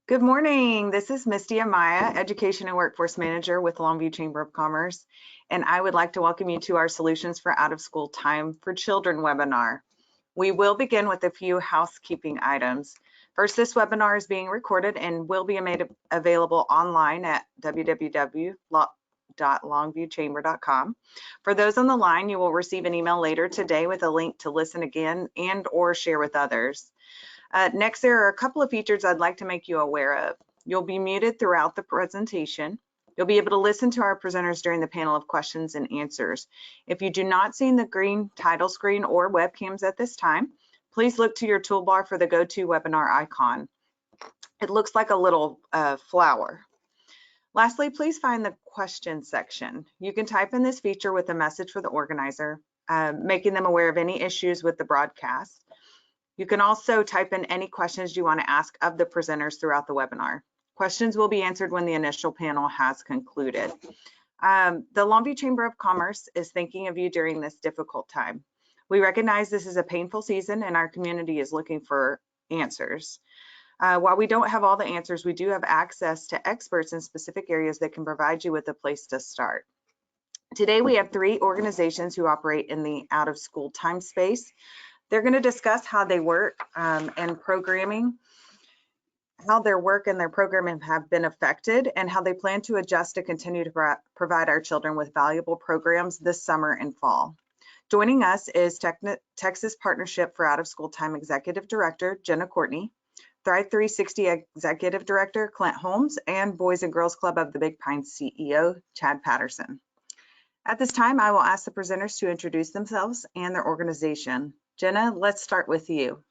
Good morning. This is Misty Amaya, Education and Workforce Manager with Longview Chamber of Commerce, and I would like to welcome you to our Solutions for Out of School Time for Children webinar. We will begin with a few housekeeping items. First, this webinar is being recorded and will be made available online at www.longviewchamber.com. For those on the line, you will receive an email later today with a link to listen again and or share with others. Next, there are a couple of features I'd like to make you aware of. You'll be muted throughout the presentation. You'll be able to listen to our presenters during the panel of questions and answers. If you do not see the green title screen or webcams at this time, please look to your toolbar for the GoToWebinar icon. It looks like a little flower. Lastly, please find the question section. You can type in this feature with a message for the organizer, making them aware of any issues with the broadcast. You can also type in any questions you want to ask of the presenters throughout the webinar. Questions will be answered when the initial panel has concluded. The Longview Chamber of Commerce is thinking of you during this difficult time. We recognize this is a painful season and our community is looking for answers. While we don't have all the answers, we do have access to experts in specific areas that can provide you with a place to start. Today, we have 3 organizations who operate in the out of school time space. They're going to discuss how they work and programming, how their work and their programming have been affected, and how they plan to adjust to continue to provide our children with valuable programs this summer and fall. Joining us is Texas Partnership for Out of School Time Executive Director, Jenna Courtney, Thrive360 Executive Director, Clent Holmes, and Boys and Girls Club of the Big Pines CEO, Chad Patterson. At this time, I will ask the presenters to introduce themselves and their organization. Jenna, let's start with you.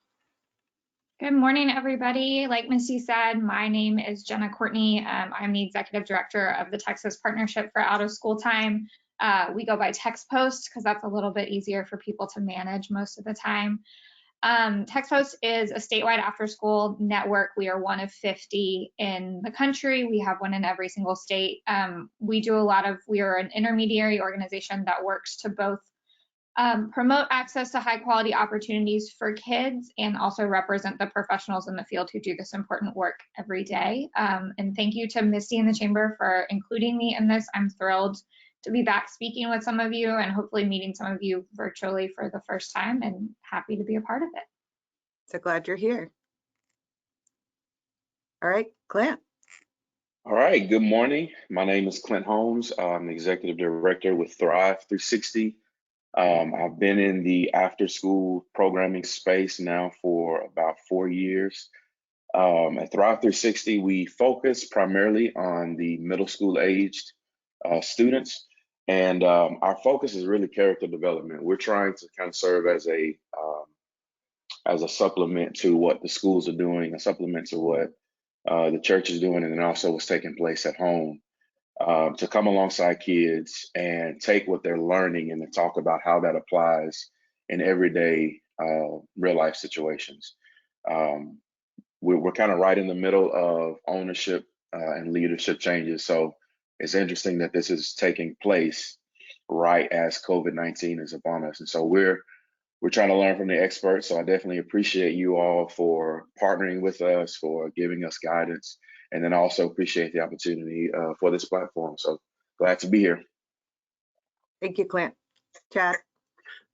Good morning, everybody. Like Misty said, my name is Jenna Courtney. I'm the Executive Director of the Texas Partnership for Out of School Time. We go by Text Post because that's a little bit easier for people to manage most of the time. Text Post is a statewide after-school network. We are one of 50 in the country. We have one in every single state. We are an intermediary organization that works to both promote access to high quality opportunities for kids and also represent the professionals in the field who do this important work every day. And thank you to Misty and the Chamber for including me in this. I'm thrilled to be back speaking with some of you and hopefully meeting some of you virtually for the first time, and happy to be a part of it. So glad you're here. All right, Clent. All right, good morning. My name is Clent Holmes. I'm the Executive Director with Thrive360. I've been in the after school programming space now for about 4 years. At Thrive360, we focus primarily on the middle school aged students. And our focus is really character development. We're trying to kind of serve as a supplement to what the schools are doing, a supplement to what the church is doing, and then also what's taking place at home. To come alongside kids and take what they're learning and to talk about how that applies in everyday real life situations. We're kind of right in the middle of ownership and leadership changes. So it's interesting that this is taking place right as COVID-19 is upon us. And so we're trying to learn from the experts. So I definitely appreciate you all for partnering with us, for giving us guidance. And then I also appreciate the opportunity for this platform. So glad to be here. Thank you, Clent. Chad.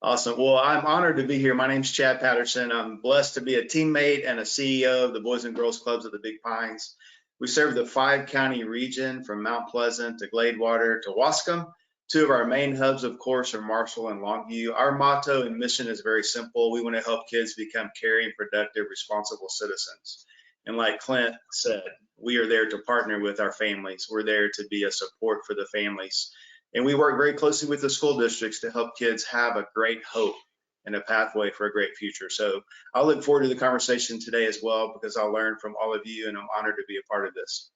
Awesome. Well, I'm honored to be here. My name's Chad Patterson. I'm blessed to be a teammate and a CEO of the Boys and Girls Clubs of the Big Pines. We serve the 5-county region from Mount Pleasant to Gladewater to Wascom. 2 of our main hubs, of course, are Marshall and Longview. Our motto and mission is very simple. We want to help kids become caring, productive, responsible citizens. And like Clent said, we are there to partner with our families. We're there to be a support for the families. And we work very closely with the school districts to help kids have a great hope and a pathway for a great future. So I'll look forward to the conversation today as well, because I'll learn from all of you, and I'm honored to be a part of this.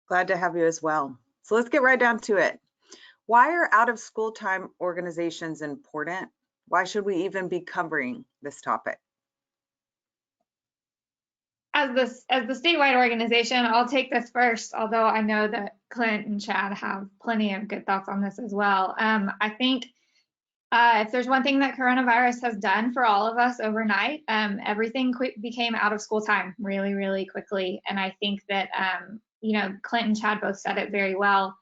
Glad to have you as well. So let's get right down to it. Why are out of school time organizations important? Why should we even be covering this topic? As the statewide organization, I'll take this first, although I know that Clent and Chad have plenty of good thoughts on this as well. I think If there's one thing that coronavirus has done for all of us overnight, everything became out of school time really, really quickly. And I think that, Clent and Chad both said it very well.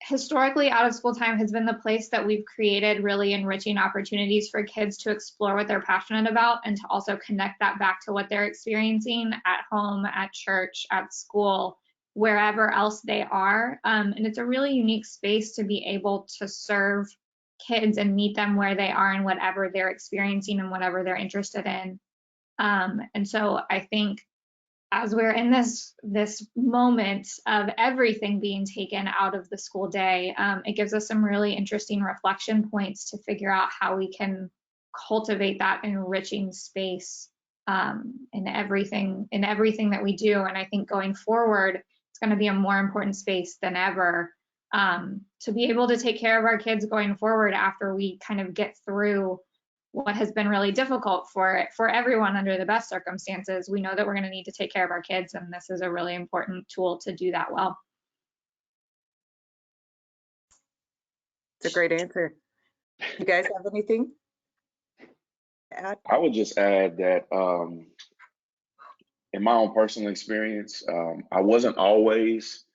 Historically, out of school time has been the place that we've created really enriching opportunities for kids to explore what they're passionate about and to also connect that back to what they're experiencing at home, at church, at school, wherever else they are. And it's a really unique space to be able to serve kids and meet them where they are and whatever they're experiencing and whatever they're interested in. And so I think as we're in this moment of everything being taken out of the school day, it gives us some really interesting reflection points to figure out how we can cultivate that enriching space in everything that we do. And I think going forward, it's going to be a more important space than ever to be able to take care of our kids going forward after we kind of get through what has been really difficult for everyone under the best circumstances. We know that we're going to need to take care of our kids, and this is a really important tool to do that well. It's a great answer. You guys have anything to add? I would just add that in my own personal experience, I wasn't always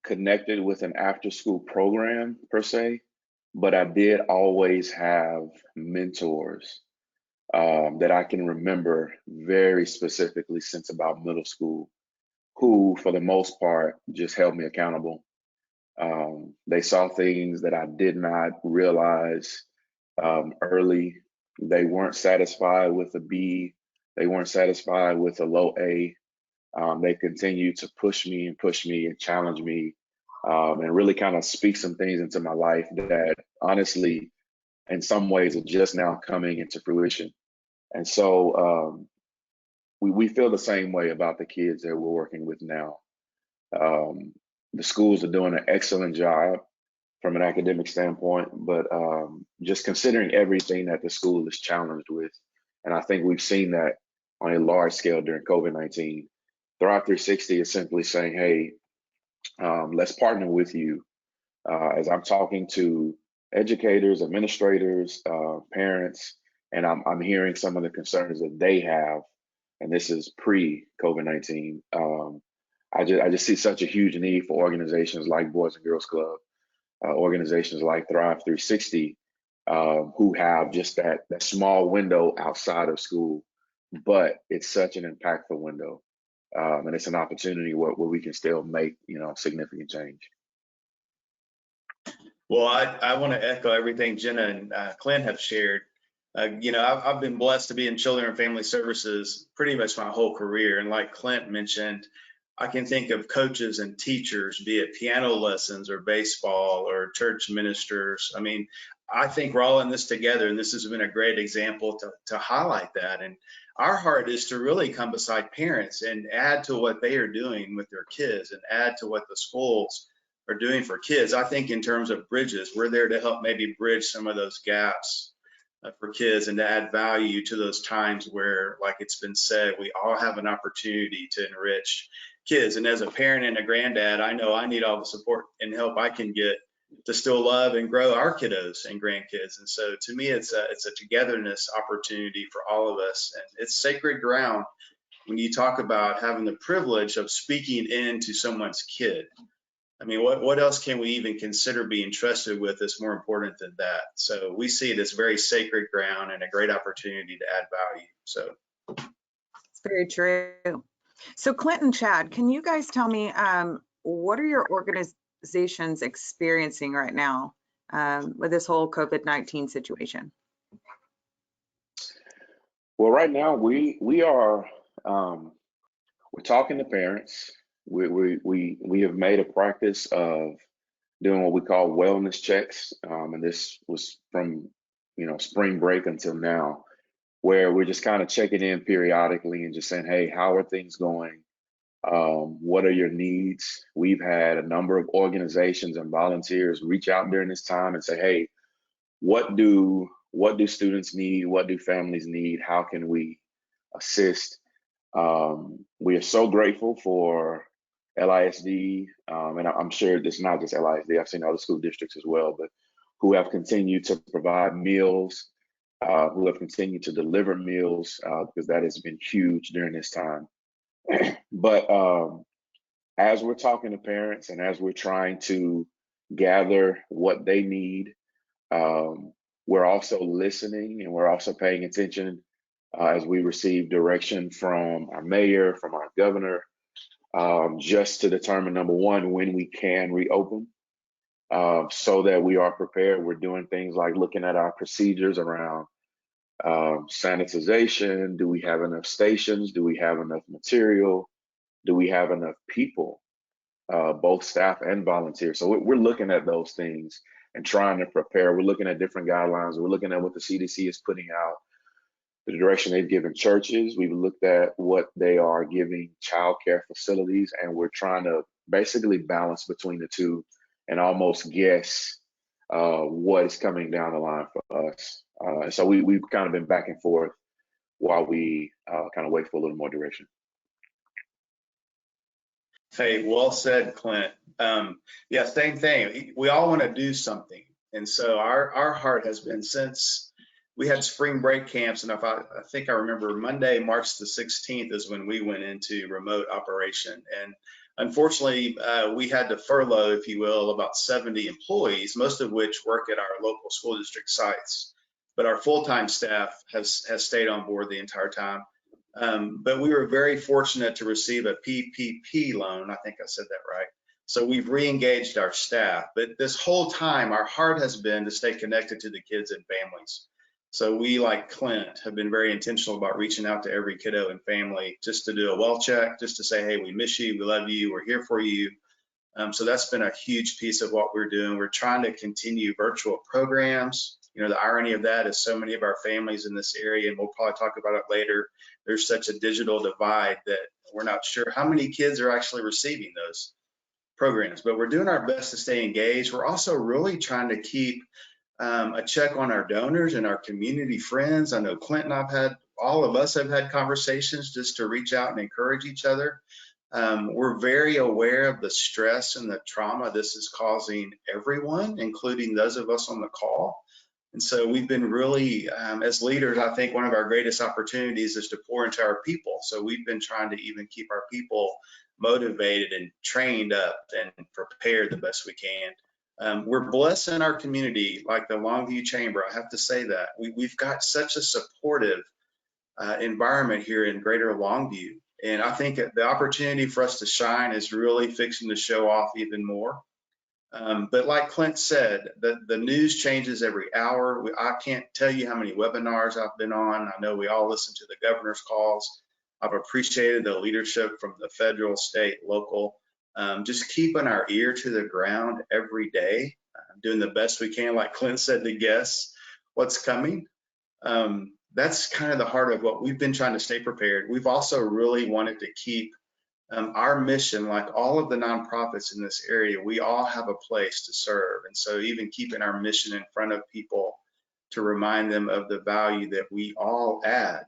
connected with an after-school program per se, but I did always have mentors that I can remember very specifically since about middle school, who for the most part just held me accountable. They saw things that I did not realize early. They weren't satisfied with a B. They weren't satisfied with a low A. They continued to push me and challenge me and really kind of speak some things into my life that honestly, in some ways, are just now coming into fruition. And so we feel the same way about the kids that we're working with now. The schools are doing an excellent job from an academic standpoint, but just considering everything that the school is challenged with, and I think we've seen that on a large scale during COVID-19. Thrive360 is simply saying, hey, let's partner with you as I'm talking to educators, administrators, parents, and I'm hearing some of the concerns that they have, and this is pre-COVID-19. I just see such a huge need for organizations like Boys and Girls Club, organizations like Thrive360, who have just that small window outside of school, but it's such an impactful window. And it's an opportunity where we can still make, significant change. Well, I want to echo everything Jenna and Clent have shared. I've been blessed to be in children and family services pretty much my whole career. And like Clent mentioned, I can think of coaches and teachers, be it piano lessons or baseball or church ministers. I mean, I think we're all in this together, and this has been a great example to highlight that. And our heart is to really come beside parents and add to what they are doing with their kids and add to what the schools are doing for kids. I think in terms of bridges, we're there to help maybe bridge some of those gaps for kids and to add value to those times where, like it's been said, we all have an opportunity to enrich kids. And as a parent and a granddad, I know I need all the support and help I can get to still love and grow our kiddos and grandkids. And so to me, it's a togetherness opportunity for all of us. And it's sacred ground when you talk about having the privilege of speaking into someone's kid. I mean, what else can we even consider being trusted with that's more important than that? So we see it as very sacred ground and a great opportunity to add value. So It's very true. So Clent and Chad, can you guys tell me what are your organizations experiencing right now with this whole COVID-19 situation? Well, right now we are we're talking to parents. We have made a practice of doing what we call wellness checks, and this was from spring break until now, where we're just kind of checking in periodically and just saying, hey, how are things going? What are your needs? We've had a number of organizations and volunteers reach out during this time and say, hey, what do students need? What do families need? How can we assist? We are so grateful for LISD, and I'm sure it's not just LISD. I've seen other school districts as well, but who have continued to provide meals, who have continued to deliver meals, because that has been huge during this time. But as we're talking to parents and as we're trying to gather what they need, we're also listening and we're also paying attention as we receive direction from our mayor, from our governor, just to determine, number one, when we can reopen, so that we are prepared. We're doing things like looking at our procedures around sanitization. Do we have enough stations? Do we have enough material? Do we have enough people, both staff and volunteers? So we're looking at those things and trying to prepare. We're looking at different guidelines. We're looking at what the CDC is putting out, the direction they've given churches. We've looked at what they are giving childcare facilities, and we're trying to basically balance between the two and almost guess what is coming down the line for us. So we've kind of been back and forth while we kind of wait for a little more direction. Hey, well said, Clent. Yeah, same thing. We all want to do something. And so our heart has been, since we had spring break camps, and I think I remember Monday, March the 16th is when we went into remote operation. And unfortunately, we had to furlough, if you will, about 70 employees, most of which work at our local school district sites. But our full-time staff has stayed on board the entire time. But we were very fortunate to receive a PPP loan. I think I said that right. So we've re-engaged our staff. But this whole time, our heart has been to stay connected to the kids and families. So we, like Clent, have been very intentional about reaching out to every kiddo and family just to do a well check, just to say, hey, we miss you, we love you, we're here for you. So that's been a huge piece of what we're doing. We're trying to continue virtual programs. You know, the irony of that is so many of our families in this area, and we'll probably talk about it later, there's such a digital divide that we're not sure how many kids are actually receiving those programs, but we're doing our best to stay engaged. We're also really trying to keep a check on our donors and our community friends. I know Clent and all of us have had conversations just to reach out and encourage each other. We're very aware of the stress and the trauma this is causing everyone, including those of us on the call. And so we've been really, as leaders, I think one of our greatest opportunities is to pour into our people. So we've been trying to even keep our people motivated and trained up and prepared the best we can. We're blessed in our community, like the Longview Chamber. I have to say that we've got such a supportive environment here in Greater Longview. And I think the opportunity for us to shine is really fixing to show off even more. But like Clent said, the news changes every hour. I can't tell you how many webinars I've been on. I know we all listen to the governor's calls. I've appreciated the leadership from the federal, state, local, just keeping our ear to the ground every day, doing the best we can, like Clent said, to guess what's coming. That's kind of the heart of what we've been trying to stay prepared. We've also really wanted to keep our mission, like all of the nonprofits in this area, we all have a place to serve. And so even keeping our mission in front of people to remind them of the value that we all add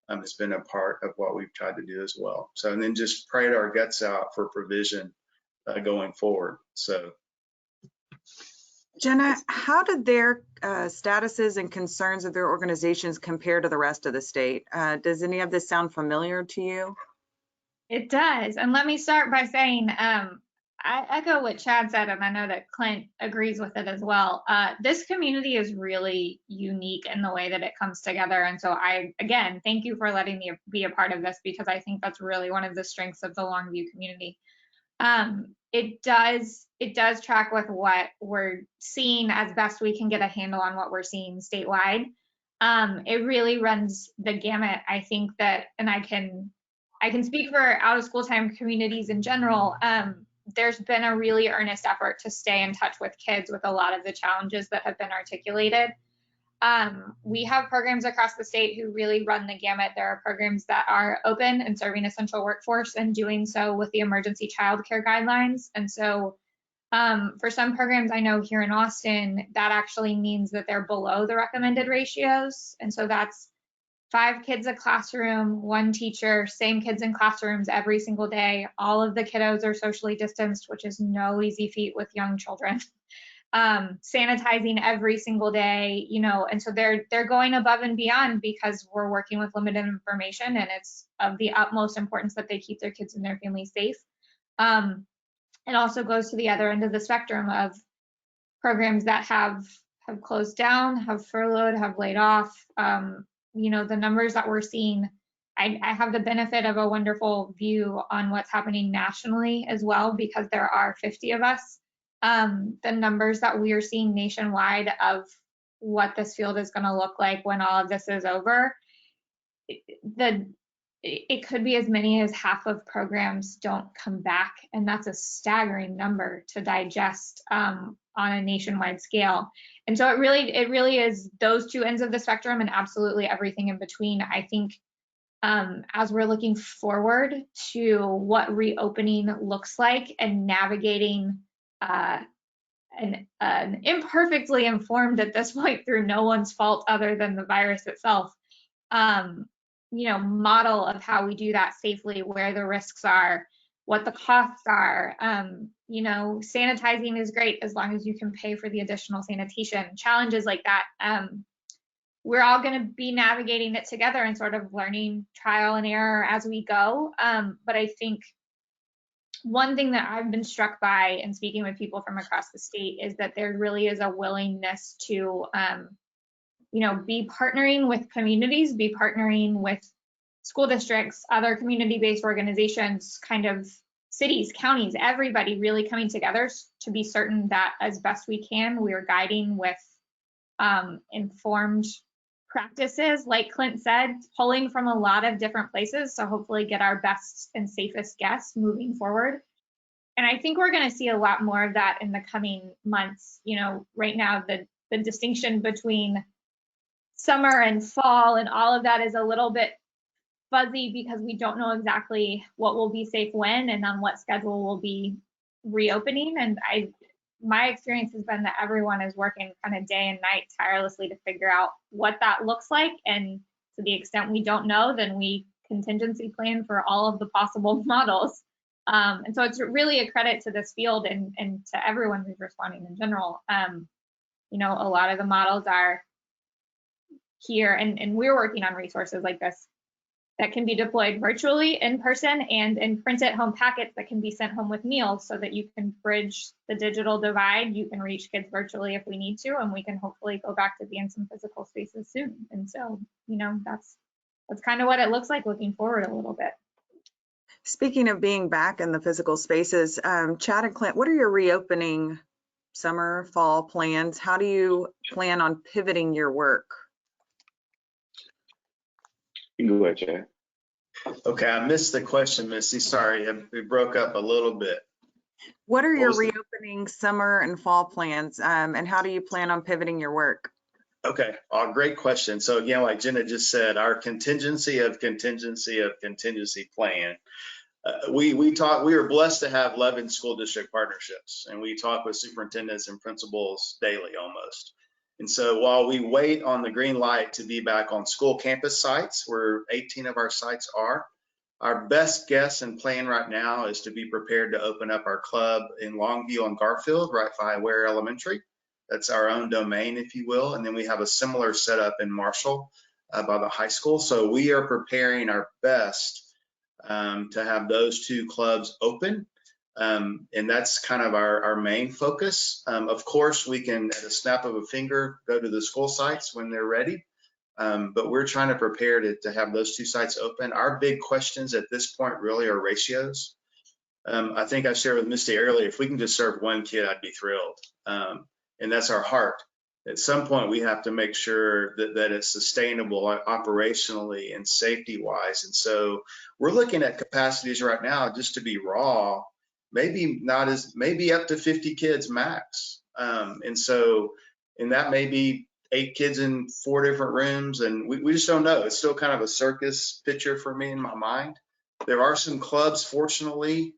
has been a part of what we've tried to do as well. So, and then just prayed our guts out for provision going forward. So, Jenna, how did their statuses and concerns of their organizations compare to the rest of the state? Does any of this sound familiar to you? It does. And let me start by saying, I echo what Chad said, and I know that Clent agrees with it as well. This community is really unique in the way that it comes together. And so again, thank you for letting me be a part of this, because I think that's really one of the strengths of the Longview community. It does track with what we're seeing as best we can get a handle on what we're seeing statewide. It really runs the gamut. I think that, and I can speak for out of school time communities in general. There's been a really earnest effort to stay in touch with kids with a lot of the challenges that have been articulated. We have programs across the state who really run the gamut. There are programs that are open and serving essential workforce and doing so with the emergency childcare guidelines. And so for some programs I know here in Austin, that actually means that they're below the recommended ratios. And so that's 5 kids a classroom, 1 teacher, same kids in classrooms every single day. All of the kiddos are socially distanced, which is no easy feat with young children. sanitizing every single day, you know, and so they're going above and beyond because we're working with limited information, and it's of the utmost importance that they keep their kids and their families safe. It also goes to the other end of the spectrum of programs that have closed down, have furloughed, have laid off. You know, the numbers that we're seeing, I have the benefit of a wonderful view on what's happening nationally as well, because there are 50 of us. The numbers that we are seeing nationwide of what this field is going to look like when all of this is over, it could be as many as half of programs don't come back, and that's a staggering number to digest on a nationwide scale. And so it really is those two ends of the spectrum and absolutely everything in between. I think as we're looking forward to what reopening looks like and navigating an imperfectly informed at this point through no one's fault other than the virus itself, you know, model of how we do that safely, where the risks are, what the costs are. You know, sanitizing is great as long as you can pay for the additional sanitation. Challenges like that, we're all going to be navigating it together and sort of learning trial and error as we go. But I think one thing that I've been struck by in speaking with people from across the state is that there really is a willingness to, you know, be partnering with communities, be partnering with school districts, other community-based organizations, kind of cities, counties, everybody really coming together to be certain that as best we can, we are guiding with informed practices, like Clint said, pulling from a lot of different places, so hopefully get our best and safest guests moving forward. And I think we're going to see a lot more of that in the coming months. You know, right now the distinction between summer and fall and all of that is a little bit fuzzy because we don't know exactly what will be safe when and on what schedule we'll be reopening. And my experience has been that everyone is working kind of day and night tirelessly to figure out what that looks like. And to the extent we don't know, then we contingency plan for all of the possible models. And so it's really a credit to this field and to everyone who's responding in general. You know, a lot of the models are here, and we're working on resources like this that can be deployed virtually, in person, and in printed home packets that can be sent home with meals so that you can bridge the digital divide. You can reach kids virtually if we need to, and we can hopefully go back to be in some physical spaces soon. And so, you know, that's kind of what it looks like looking forward a little bit. Speaking of being back in the physical spaces, Chad and Clint, what are your reopening summer, fall plans? How do you plan on pivoting your work? You can go ahead, Chad. Okay, I missed the question, Misty. Sorry, it broke up a little bit. What are your reopening summer and fall plans, and how do you plan on pivoting your work? Okay, great question. So again, like Jenna just said, our contingency plan. We are blessed to have 11 school district partnerships, and we talk with superintendents and principals daily almost. And so while we wait on the green light to be back on school campus sites, where 18 of our sites are, our best guess and plan right now is to be prepared to open up our club in Longview and Garfield, right by Ware Elementary. That's our own domain, if you will. And then we have a similar setup in Marshall by the high school. So we are preparing our best to have those two clubs open. And that's kind of our main focus. Of course, we can, at a snap of a finger, go to the school sites when they're ready. But we're trying to prepare to have those two sites open. Our big questions at this point really are ratios. I think I shared with Misty earlier, if we can just serve one kid, I'd be thrilled. And that's our heart. At some point, we have to make sure that it's sustainable operationally and safety-wise. And so we're looking at capacities right now, just to be raw, maybe up to 50 kids max. And that may be 8 kids in 4 different rooms, and we just don't know. It's still kind of a circus picture for me in my mind. There are some clubs, fortunately,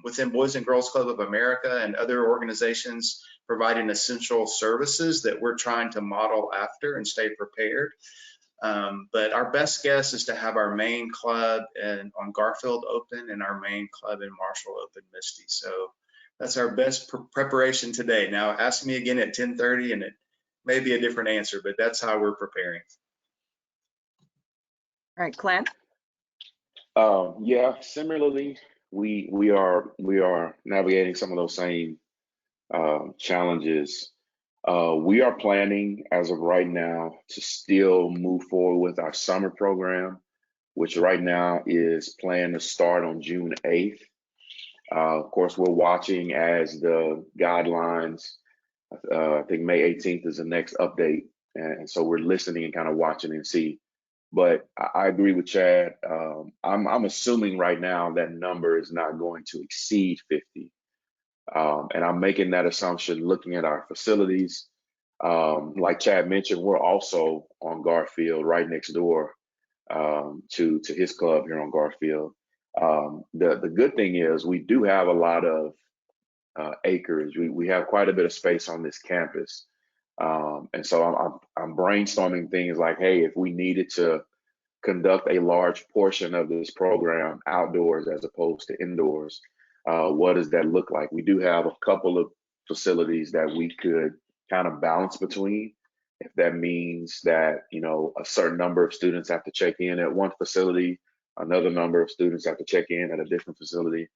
within Boys and Girls Club of America and other organizations providing essential services that we're trying to model after and stay prepared. But our best guess is to have our main club on Garfield open and our main club in Marshall open, Misty. So That's our best preparation today. Now ask me again at 10:30 and it may be a different answer, but that's how we're preparing. All right, Clent. Yeah, similarly, we are navigating some of those same challenges. We are planning as of right now to still move forward with our summer program, which right now is planned to start on June 8th. Of course, we're watching as the guidelines. I think May 18th is the next update, and so we're listening and kind of watching and see. But I agree with Chad. I'm assuming right now that number is not going to exceed 50. And I'm making that assumption looking at our facilities. Like Chad mentioned, we're also on Garfield right next door to his club here on Garfield. The good thing is we do have a lot of acres. We have quite a bit of space on this campus. And so I'm brainstorming things like, hey, if we needed to conduct a large portion of this program outdoors as opposed to indoors, what does that look like? We do have a couple of facilities that we could kind of balance between. If that means that, you know, a certain number of students have to check in at one facility, another number of students have to check in at a different facility.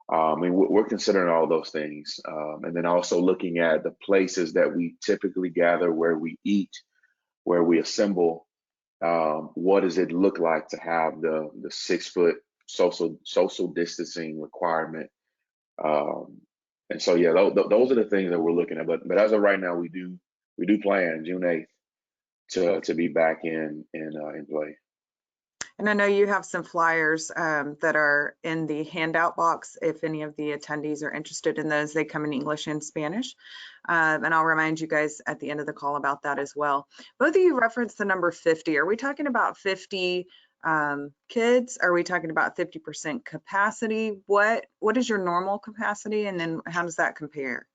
And we're considering all those things. And then also looking at the places that we typically gather, where we eat, where we assemble. What does it look like to have the 6-foot social distancing requirement? And so, yeah, those are the things that we're looking at. But as of right now, we do plan June 8th to be back in play. And I know you have some flyers that are in the handout box. If any of the attendees are interested in those, they come in English and Spanish. And I'll remind you guys at the end of the call about that as well. Both of you referenced the number 50. Are we talking about 50 kids? Are we talking about 50% capacity? What is your normal capacity? And then how does that compare?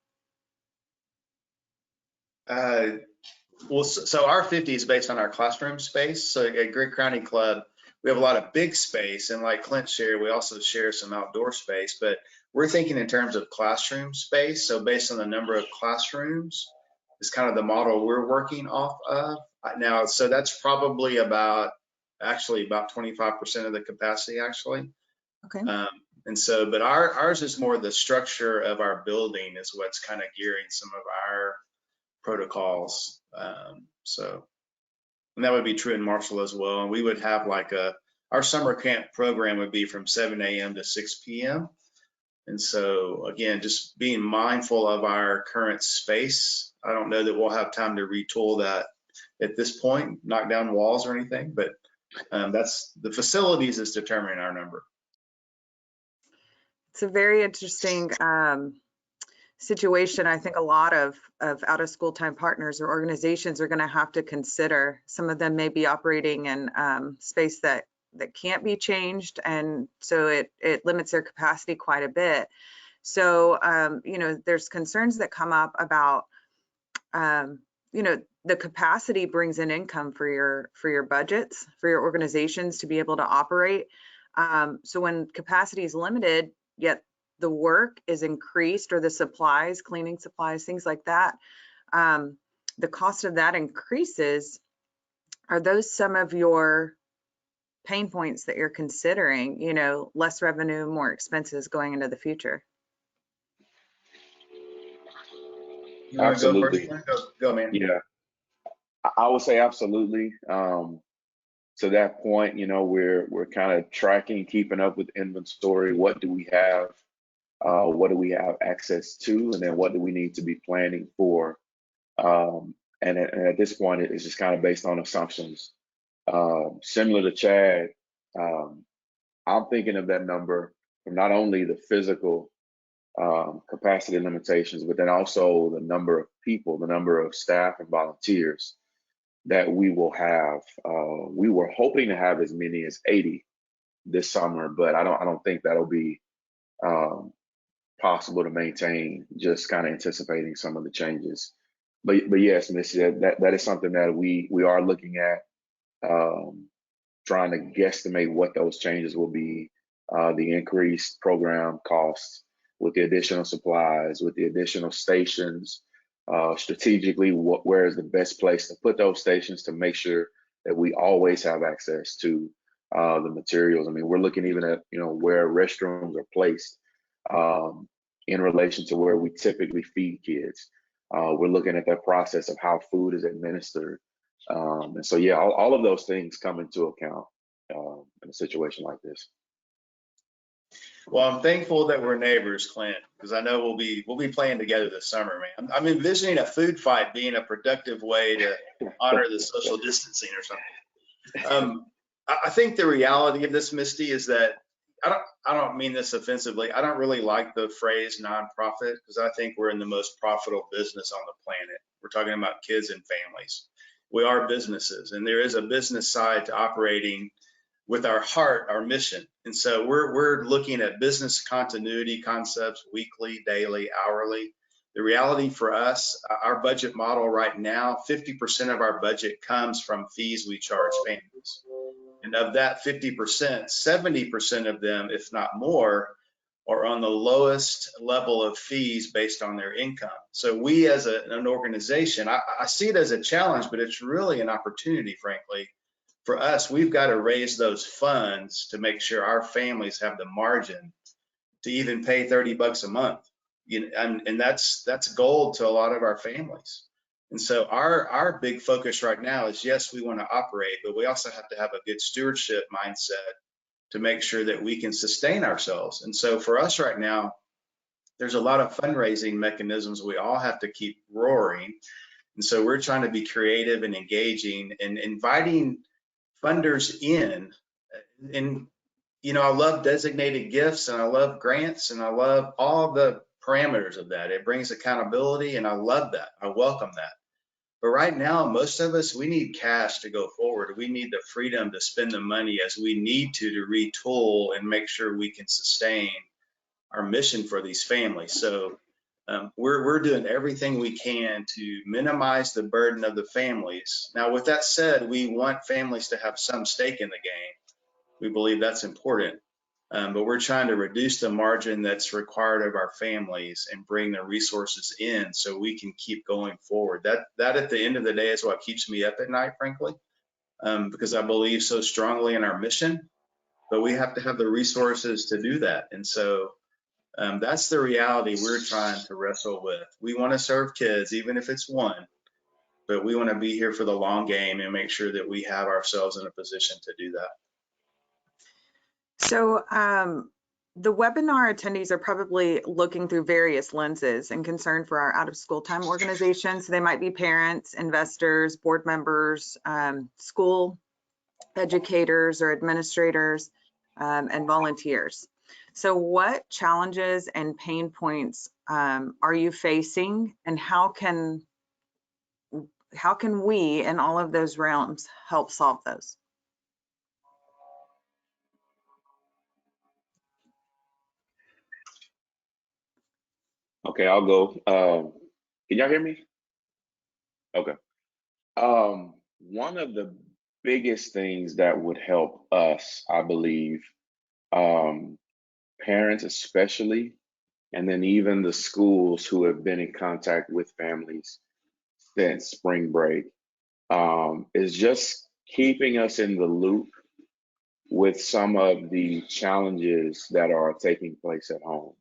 Well, so our 50 is based on our classroom space. So at Great County Club, we have a lot of big space, and like Clent shared, we also share some outdoor space, but we're thinking in terms of classroom space. So based on the number of classrooms is kind of the model we're working off of now. So that's probably about 25% of the capacity actually. Okay. And so, but ours is more the structure of our building is what's kind of gearing some of our protocols. And that would be true in Marshall as well. And we would have like our summer camp program would be from 7 a.m. to 6 p.m. And so again, just being mindful of our current space. I don't know that we'll have time to retool that at this point, knock down walls or anything, but that's the facilities is determining our number. It's a very interesting situation. I think a lot of out of school time partners or organizations are going to have to consider. Some of them may be operating in space that can't be changed, and so it limits their capacity quite a bit. So you know, there's concerns that come up about you know, the capacity brings in income for your budgets, for your organizations to be able to operate. So when capacity is limited, yet the work is increased, or the supplies, cleaning supplies, things like that, the cost of that increases. Are those some of your pain points that you're considering, you know, less revenue, more expenses going into the future? You want to go Absolutely. first? Go, man. Yeah, I would say absolutely. To that point, you know, we're kind of tracking, keeping up with inventory. What do we have? What do we have access to? And then what do we need to be planning for? And at this point, it's just kind of based on assumptions. Similar to Chad, I'm thinking of that number from not only the physical capacity limitations, but then also the number of people, the number of staff and volunteers that we will have. We were hoping to have as many as 80 this summer, but I don't think that'll be possible to maintain, just kind of anticipating some of the changes. But yes, Missy, that is something that we are looking at, trying to guesstimate what those changes will be, the increased program costs, with the additional supplies, with the additional stations, strategically, where is the best place to put those stations to make sure that we always have access to the materials. I mean, we're looking even at, where restrooms are placed in relation to where we typically feed kids. We're looking at that process of how food is administered. And so, yeah, all of those things come into account in a situation like this. Well, I'm thankful that we're neighbors, Clint, because I know we'll be playing together this summer, man. I'm envisioning a food fight being a productive way to honor the social distancing or something. I think the reality of this, Misty, is that I don't mean this offensively. I don't really like the phrase nonprofit, because I think we're in the most profitable business on the planet. We're talking about kids and families. We are businesses, and there is a business side to operating with our heart, our mission. And so we're looking at business continuity concepts, weekly, daily, hourly. The reality for us, our budget model right now, 50% of our budget comes from fees we charge families. And of that 50%, 70% of them, if not more, are on the lowest level of fees based on their income. So we as an organization, I see it as a challenge, but it's really an opportunity, frankly. For us, we've got to raise those funds to make sure our families have the margin to even pay $30 a month. And that's gold to a lot of our families. And so our big focus right now is, yes, we want to operate, but we also have to have a good stewardship mindset to make sure that we can sustain ourselves. And so for us right now, there's a lot of fundraising mechanisms we all have to keep roaring. And so we're trying to be creative and engaging and inviting funders in. And I love designated gifts, and I love grants, and I love all the parameters of that. It brings accountability, and I love that. I welcome that. But right now, most of us, we need cash to go forward. We need the freedom to spend the money as we need to retool and make sure we can sustain our mission for these families. So we're doing everything we can to minimize the burden of the families. Now, with that said, we want families to have some stake in the game. We believe that's important. But we're trying to reduce the margin that's required of our families and bring the resources in so we can keep going forward. That at the end of the day is what keeps me up at night, frankly, because I believe so strongly in our mission, but we have to have the resources to do that. And so that's the reality we're trying to wrestle with. We want to serve kids, even if it's one, but we want to be here for the long game and make sure that we have ourselves in a position to do that. So the webinar attendees are probably looking through various lenses and concerned for our out of school time organization. So they might be parents, investors, board members, school educators or administrators, and volunteers. So what challenges and pain points are you facing, and how can we in all of those realms help solve those? Okay, I'll go. Can y'all hear me? Okay. One of the biggest things that would help us, I believe, parents especially, and then even the schools who have been in contact with families since spring break, is just keeping us in the loop with some of the challenges that are taking place at home.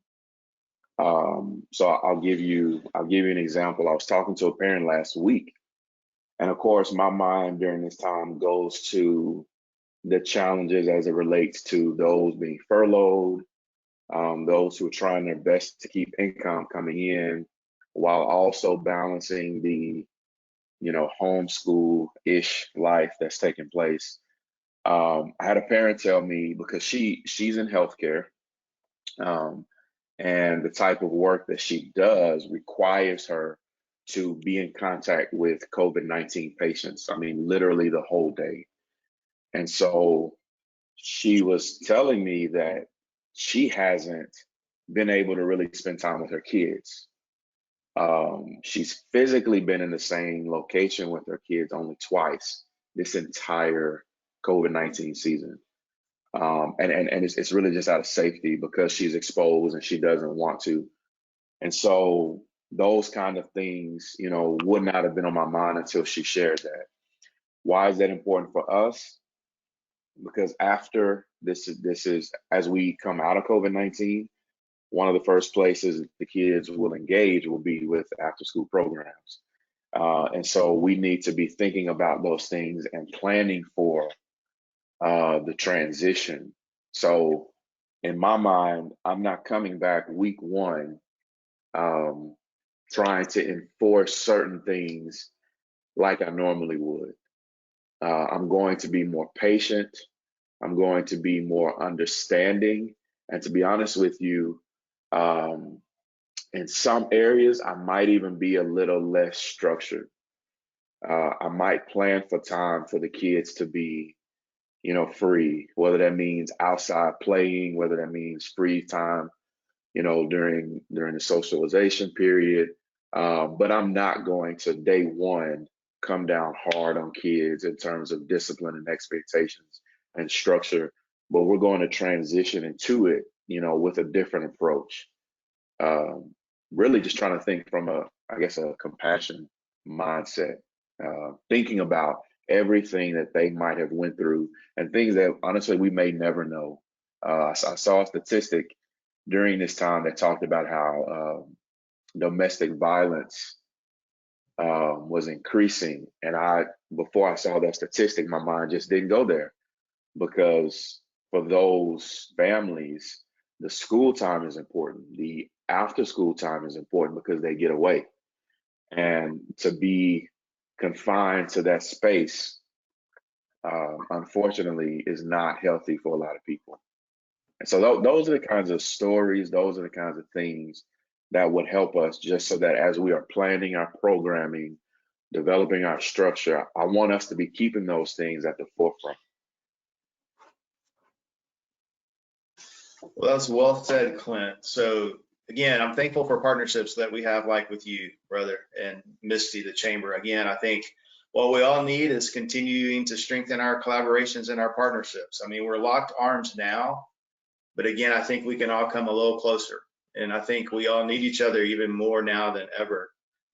So I'll give you an example. I was talking to a parent last week, and of course, my mind during this time goes to the challenges as it relates to those being furloughed, those who are trying their best to keep income coming in, while also balancing the, homeschool-ish life that's taking place. I had a parent tell me, because she's in healthcare, and the type of work that she does requires her to be in contact with COVID-19 patients. I mean, literally the whole day. And so she was telling me that she hasn't been able to really spend time with her kids. She's physically been in the same location with her kids only twice this entire COVID-19 season. And it's really just out of safety because she's exposed and she doesn't want to. And so those kind of things, you know, would not have been on my mind until she shared that. Why is that important for us? Because after this is as we come out of COVID-19, one of the first places the kids will engage will be with after school programs. And so we need to be thinking about those things and planning for the transition. So in my mind, I'm not coming back week one trying to enforce certain things like I normally would. I'm going to be more patient. I'm going to be more understanding. And to be honest with you, in some areas, I might even be a little less structured. I might plan for time for the kids to be, you know, free, whether that means outside playing, whether that means free time, you know, during the socialization period. But I'm not going to day one come down hard on kids in terms of discipline and expectations and structure. But we're going to transition into it, you know, with a different approach. Really just trying to think from I guess, a compassion mindset, thinking about everything that they might have went through and things that honestly we may never know. I saw a statistic during this time that talked about how domestic violence was increasing, and before I saw that statistic, my mind just didn't go there, because for those families, the school time is important. The after school time is important because they get away. And to be confined to that space, unfortunately, is not healthy for a lot of people. And so those are the kinds of stories, those are the kinds of things that would help us, just so that as we are planning our programming, developing our structure, I want us to be keeping those things at the forefront. Well, that's well said, Clent. So again, I'm thankful for partnerships that we have, like with you, brother, and Misty, the chamber. Again, I think what we all need is continuing to strengthen our collaborations and our partnerships. I mean, we're locked arms now, but again, I think we can all come a little closer. And I think we all need each other even more now than ever.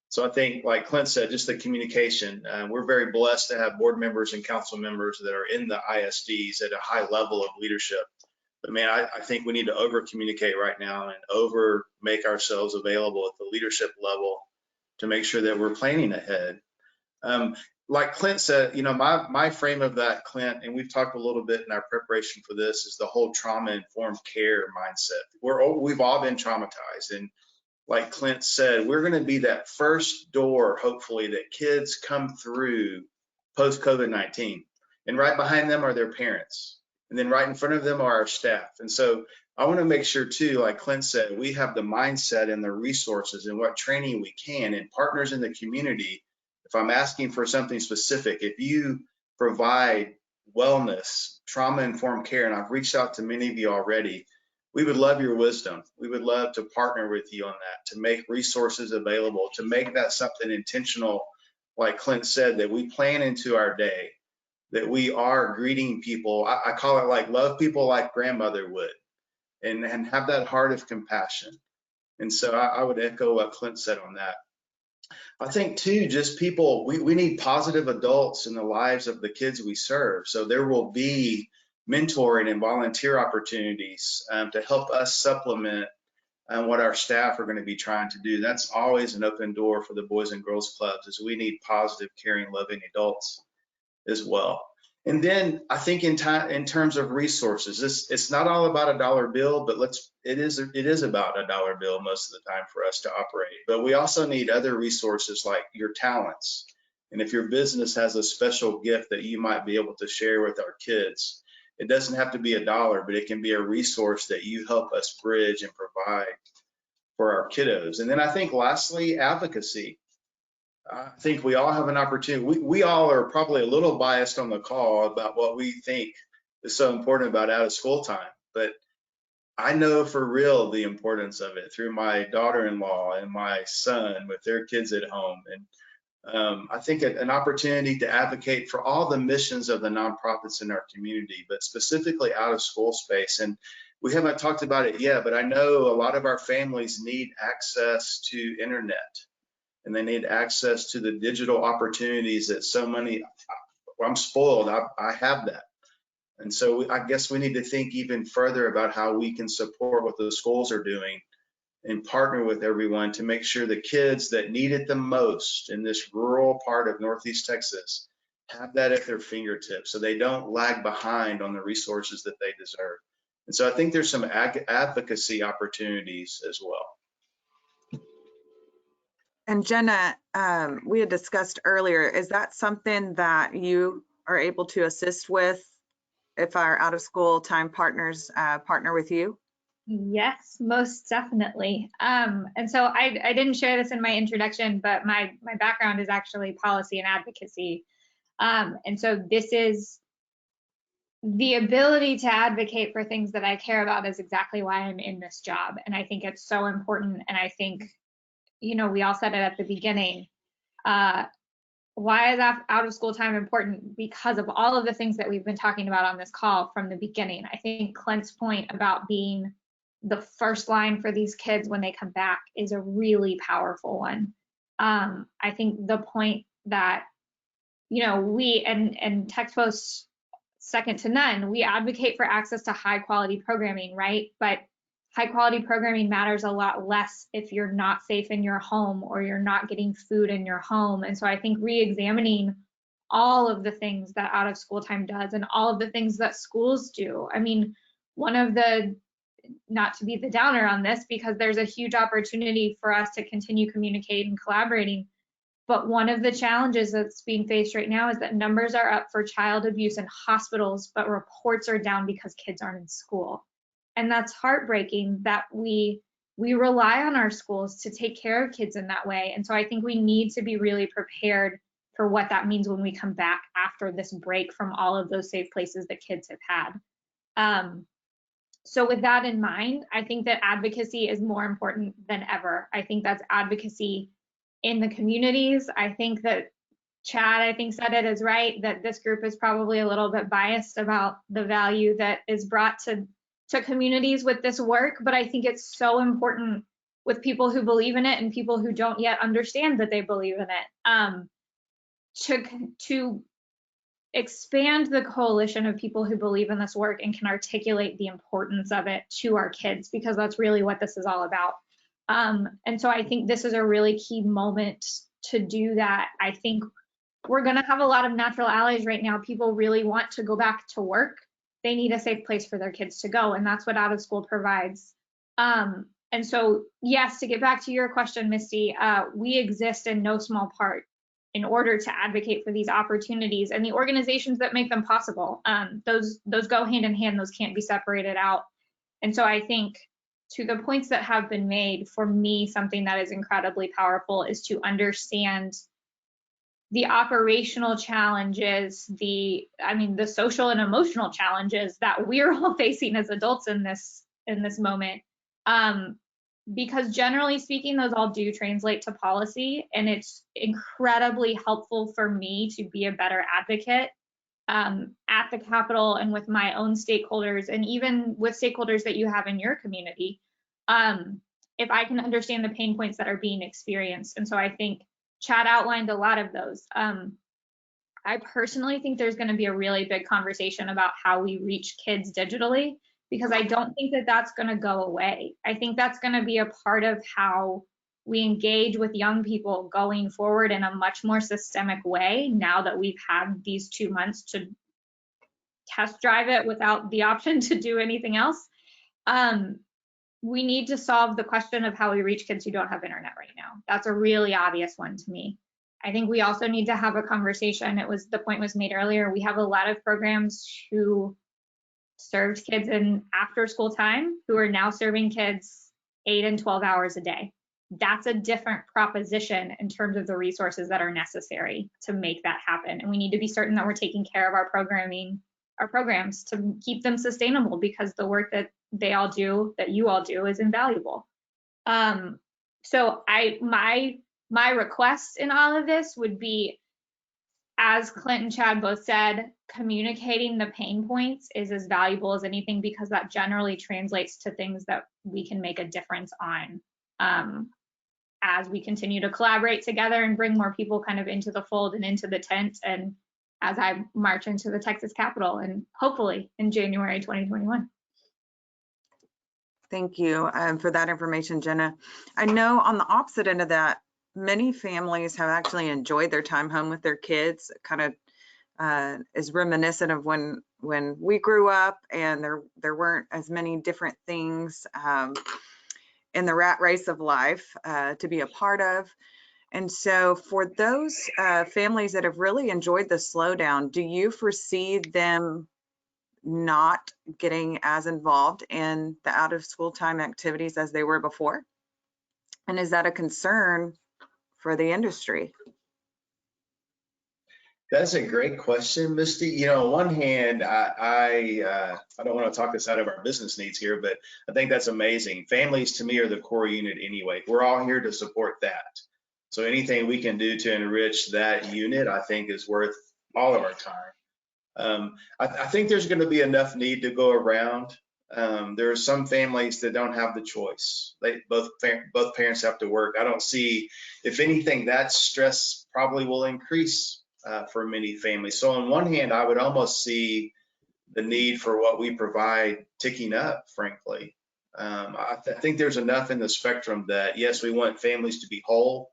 So I think, like Clent said, just the communication. We're very blessed to have board members and council members that are in the ISDs at a high level of leadership. But man, I think we need to over communicate right now and over make ourselves available at the leadership level to make sure that we're planning ahead. Like Clent said, you know, my frame of that, Clent, and we've talked a little bit in our preparation for this, is the whole trauma-informed care mindset. We've all been traumatized, and like Clent said, we're going to be that first door, hopefully, that kids come through post-COVID-19. And right behind them are their parents. And then right in front of them are our staff. And so I want to make sure too, like Clent said, we have the mindset and the resources and what training we can, and partners in the community. If I'm asking for something specific, if you provide wellness, trauma-informed care, and I've reached out to many of you already, we would love your wisdom. We would love to partner with you on that, to make resources available, to make that something intentional, like Clent said, that we plan into our day, that we are greeting people. I call it like love people like grandmother would, and have that heart of compassion. And so I would echo what Clent said on that. I think too, just people, we need positive adults in the lives of the kids we serve. So there will be mentoring and volunteer opportunities to help us supplement what our staff are going to be trying to do. That's always an open door for the Boys and Girls Clubs, is we need positive, caring, loving adults as well. And then I think in terms of resources, it's not all about a dollar bill, but it is about a dollar bill most of the time for us to operate. But we also need other resources like your talents. And if your business has a special gift that you might be able to share with our kids, it doesn't have to be a dollar, but it can be a resource that you help us bridge and provide for our kiddos. And then I think lastly, advocacy. I think we all have an opportunity. We all are probably a little biased on the call about what we think is so important about out of school time, but I know for real the importance of it through my daughter-in-law and my son with their kids at home. I think an opportunity to advocate for all the missions of the nonprofits in our community, but specifically out of school space. And we haven't talked about it yet, but I know a lot of our families need access to internet, and they need access to the digital opportunities that so many, I'm spoiled, I have that. And so I guess we need to think even further about how we can support what the schools are doing and partner with everyone to make sure the kids that need it the most in this rural part of Northeast Texas have that at their fingertips so they don't lag behind on the resources that they deserve. And so I think there's some advocacy opportunities as well. And Jenna, we had discussed earlier, is that something that you are able to assist with if our out of school time partners partner with you? Yes, most definitely. And so I didn't share this in my introduction, but my background is actually policy and advocacy. And so this is the ability to advocate for things that I care about is exactly why I'm in this job. And I think it's so important. And I think, you know, we all said it at the beginning. Why is out of school time important? Because of all of the things that we've been talking about on this call from the beginning. I think Clent's point about being the first line for these kids when they come back is a really powerful one. I think the point that, you know, we and TextPost second to none, we advocate for access to high quality programming, right? But high quality programming matters a lot less if you're not safe in your home or you're not getting food in your home. And so I think re-examining all of the things that out of school time does and all of the things that schools do. I mean, one of the, not to be the downer on this, because there's a huge opportunity for us to continue communicating and collaborating. But one of the challenges that's being faced right now is that numbers are up for child abuse in hospitals, but reports are down because kids aren't in school. And that's heartbreaking that we rely on our schools to take care of kids in that way. And so I think we need to be really prepared for what that means when we come back after this break from all of those safe places that kids have had. So with that in mind, I think that advocacy is more important than ever. I think that's advocacy in the communities. I think that Chad, I think, said it is right, that this group is probably a little bit biased about the value that is brought to communities with this work, but I think it's so important with people who believe in it and people who don't yet understand that they believe in it, to expand the coalition of people who believe in this work and can articulate the importance of it to our kids, because that's really what this is all about. And so I think this is a really key moment to do that. I think we're going to have a lot of natural allies right now. People really want to go back to work. They need a safe place for their kids to go, and that's what out of school provides. And so, yes, to get back to your question, Misty, we exist in no small part in order to advocate for these opportunities and the organizations that make them possible. Those go hand in hand. Those can't be separated out. And so I think, to the points that have been made, for me, something that is incredibly powerful is to understand the operational challenges, the social and emotional challenges that we're all facing as adults in this moment. Because generally speaking, those all do translate to policy, and it's incredibly helpful for me to be a better advocate at the Capitol and with my own stakeholders, and even with stakeholders that you have in your community, if I can understand the pain points that are being experienced. And so I think Chad outlined a lot of those. I personally think there's going to be a really big conversation about how we reach kids digitally, because I don't think that that's going to go away. I think that's going to be a part of how we engage with young people going forward in a much more systemic way, now that we've had these 2 months to test drive it without the option to do anything else. We need to solve the question of how we reach kids who don't have internet right now. That's a really obvious one to me. I think we also need to have a conversation. The point was made earlier. We have a lot of programs who served kids in after school time who are now serving kids 8 and 12 hours a day. That's a different proposition in terms of the resources that are necessary to make that happen. And we need to be certain that we're taking care of our programs to keep them sustainable, because the work that they all do, that you all do, is invaluable. So my My request in all of this would be, as Clint and Chad both said, communicating the pain points is as valuable as anything, because that generally translates to things that we can make a difference on as we continue to collaborate together and bring more people kind of into the fold and into the tent, and as I march into the Texas Capitol and hopefully in January 2021. Thank you for that information, Jenna. I know on the opposite end of that, many families have actually enjoyed their time home with their kids. It kind of is reminiscent of when we grew up, and there weren't as many different things in the rat race of life to be a part of. And so for those families that have really enjoyed the slowdown, do you foresee them not getting as involved in the out of school time activities as they were before? And is that a concern for the industry? That's a great question, Misty. You know, on one hand, I don't want to talk this out of our business needs here, but I think that's amazing. Families to me are the core unit anyway. We're all here to support that. So anything we can do to enrich that unit, I think is worth all of our time. I think there's going to be enough need to go around. There are some families that don't have the choice. Both parents have to work. I don't see, if anything, that stress probably will increase for many families. So on one hand, I would almost see the need for what we provide ticking up, frankly. I think there's enough in the spectrum that, yes, we want families to be whole,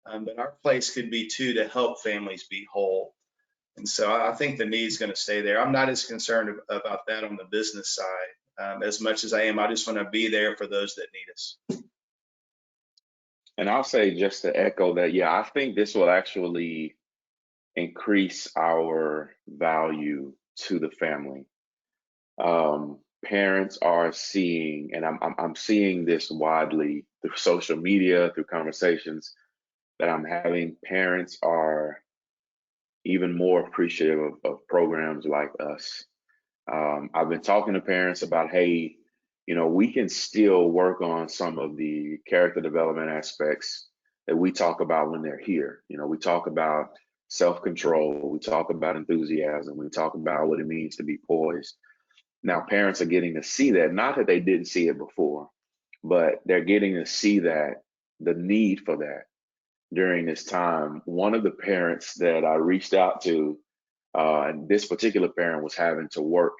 but our place could be too to help families be whole. And so I think the need is going to stay there. I'm not as concerned about that on the business side as much as I am. I just want to be there for those that need us. And I'll say, just to echo that, yeah, I think this will actually increase our value to the family. Parents are seeing, and I'm seeing this widely through social media, through conversations that I'm having. Parents are even more appreciative of programs like us. I've been talking to parents about, hey, you know, we can still work on some of the character development aspects that we talk about when they're here. You know, we talk about self-control, we talk about enthusiasm, we talk about what it means to be poised. Now parents are getting to see that, not that they didn't see it before, but they're getting to see that, the need for that during this time. One of the parents that I reached out to, and this particular parent was having to work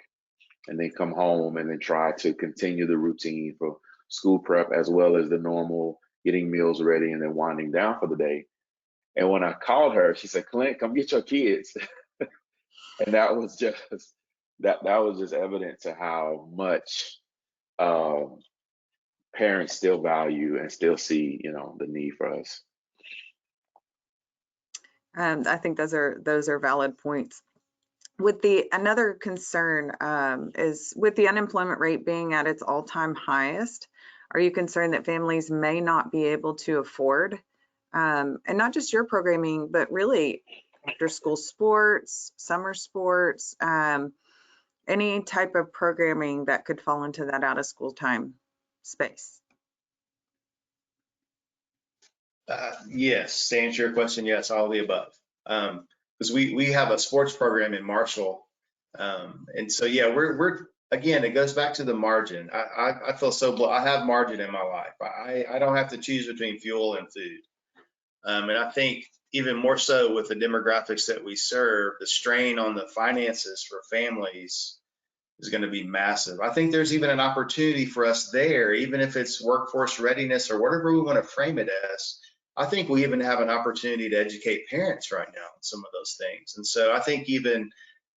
and then come home and then try to continue the routine for school prep, as well as the normal getting meals ready and then winding down for the day. And when I called her, she said, "Clint, come get your kids." And that was just that was just evident to how much parents still value and still see, you know, the need for us. I think those are valid points. With another concern is with the unemployment rate being at its all-time highest, are you concerned that families may not be able to afford, and not just your programming, but really after school sports, summer sports, any type of programming that could fall into that out of school time space? Yes, to answer your question, yes, all of the above. Because we have a sports program in Marshall. And so, yeah, we're again, it goes back to the margin. I feel so blessed. I have margin in my life. I don't have to choose between fuel and food. And I think even more so with the demographics that we serve, the strain on the finances for families is going to be massive. I think there's even an opportunity for us there, even if it's workforce readiness or whatever we want to frame it as. I think we even have an opportunity to educate parents right now on some of those things. And so I think even,